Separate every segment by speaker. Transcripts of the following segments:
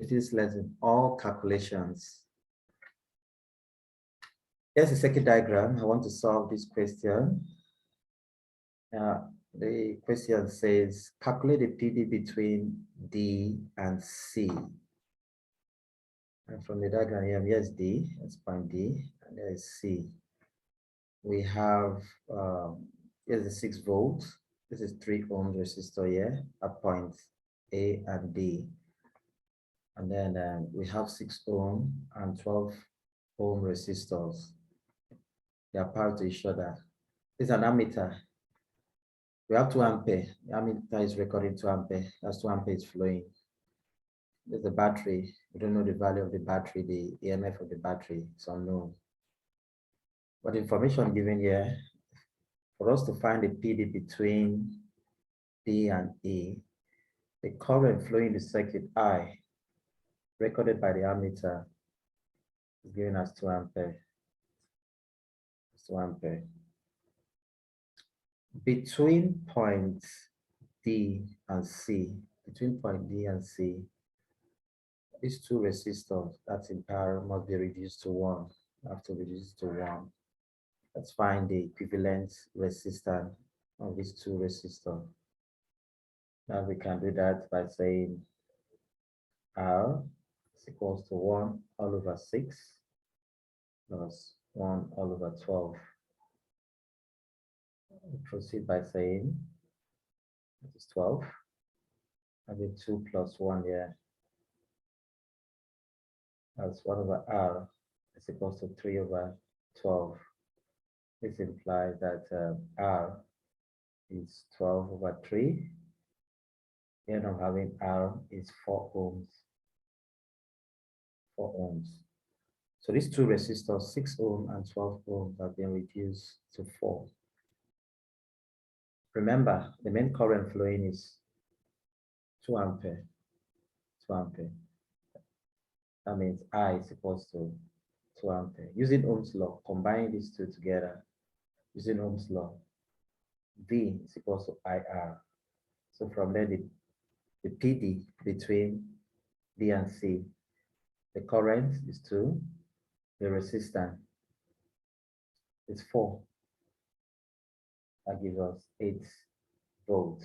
Speaker 1: this lesson, all calculations. Here's a circuit diagram. I want to solve this question. The question says, calculate the PD between D and C. And from the diagram here, here's D, that's point D, and there's C. We have, here's the 6 volts. This is 3 ohm resistor here at points A and D. And then we have 6 ohm and 12 ohm resistors. They are parallel to each other. This is an ammeter. We have 2 ampere. The ammeter is recording 2 ampere. That's 2 ampere is flowing. There's the battery. We don't know the value of the battery, the EMF of the battery. It's unknown. But information given here, for us to find the PD between D and E, the current flowing in the circuit I, recorded by the ammeter, is given as 2 ampere. It's 2 ampere. Between points D and C, between point D and C, these 2 resistors that's in parallel must be reduced to 1. Have to reduce to 1. Let's find the equivalent resistance of these 2 resistors. Now we can do that by saying R is equals to 1 all over 6 plus 1 all over 12. We proceed by saying that is 12. Having 2 plus 1 here. That's 1 over R is equals to 3 over 12. This implies that R is 12 over 3. The end of having R is 4 ohms. 4 ohms. So these 2 resistors, 6 ohm and 12 ohms, have been reduced to 4. Remember, the main current flowing is 2 ampere. 2 ampere. That means I is equals to 2 ampere. Using Ohm's law, combining these 2 together, using Ohm's law, V is equals to IR. So from there, the PD between D and C, the current is 2, the resistance is 4. That gives us 8 volts.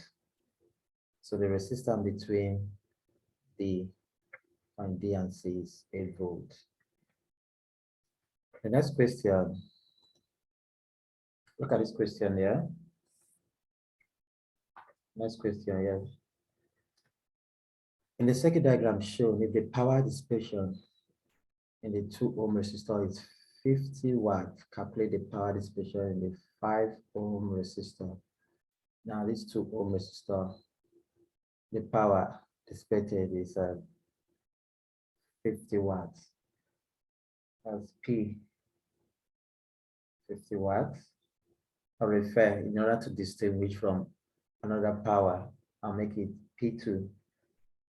Speaker 1: So the resistance between D and C is 8 volts. The next question, look at this question here. Next question here. In the circuit diagram shown, if the power dissipation in the 2 ohm resistor is 50 watts, calculate the power dissipation in the 5 ohm resistor. Now this 2 ohm resistor, the power dissipated is 50 watts. That's P, 50 watts. I'll refer, in order to distinguish from another power, I'll make it P2.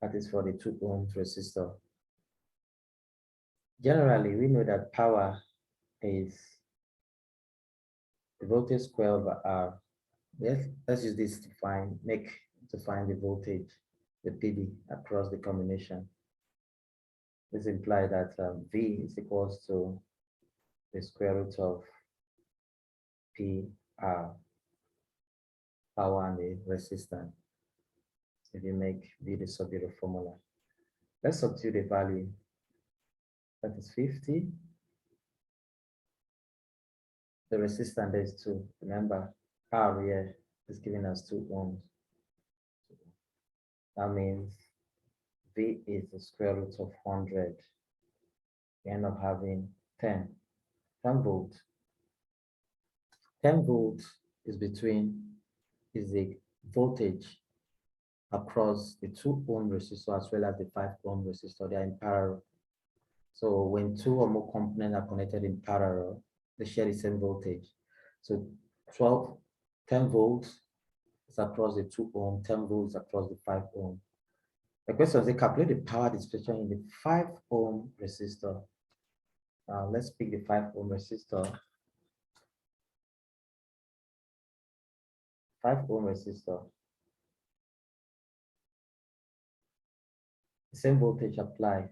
Speaker 1: That is for the 2 ohm resistor. Generally, we know that power is the voltage square over R. Let's use this to find the voltage, the PD across the combination. This implies that V is equals to the square root of PR, power and the resistance. If you make V the subunit formula, let's substitute the value. That is 50. The resistance is 2. Remember, R here is giving us 2 ohms. That means V is the square root of 100. We end up having 10 volts. 10 volts is the voltage across the 2 ohm resistor as well as the 5 ohm resistor. They are in parallel. So when 2 or more components are connected in parallel, they share the same voltage. So 10 volts is across the 2 ohm, 10 volts across the 5 ohm. The question is, calculate the power dissipation in the 5 ohm resistor. Now let's pick the 5 ohm resistor. 5 ohm resistor. The same voltage applies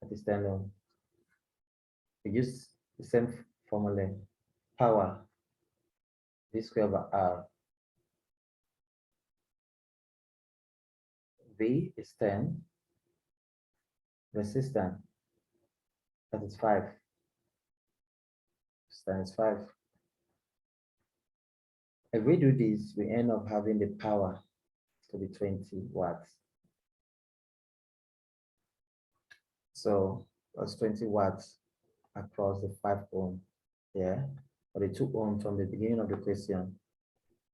Speaker 1: at this 10 ohm. We use the same formula. Power, V square over R. V is 10. Resistance, that is 5. Resistance is 5. If we do this, we end up having the power to be 20 watts. So that's 20 watts across the 5 ohm here, or the 2 ohm from the beginning of the question.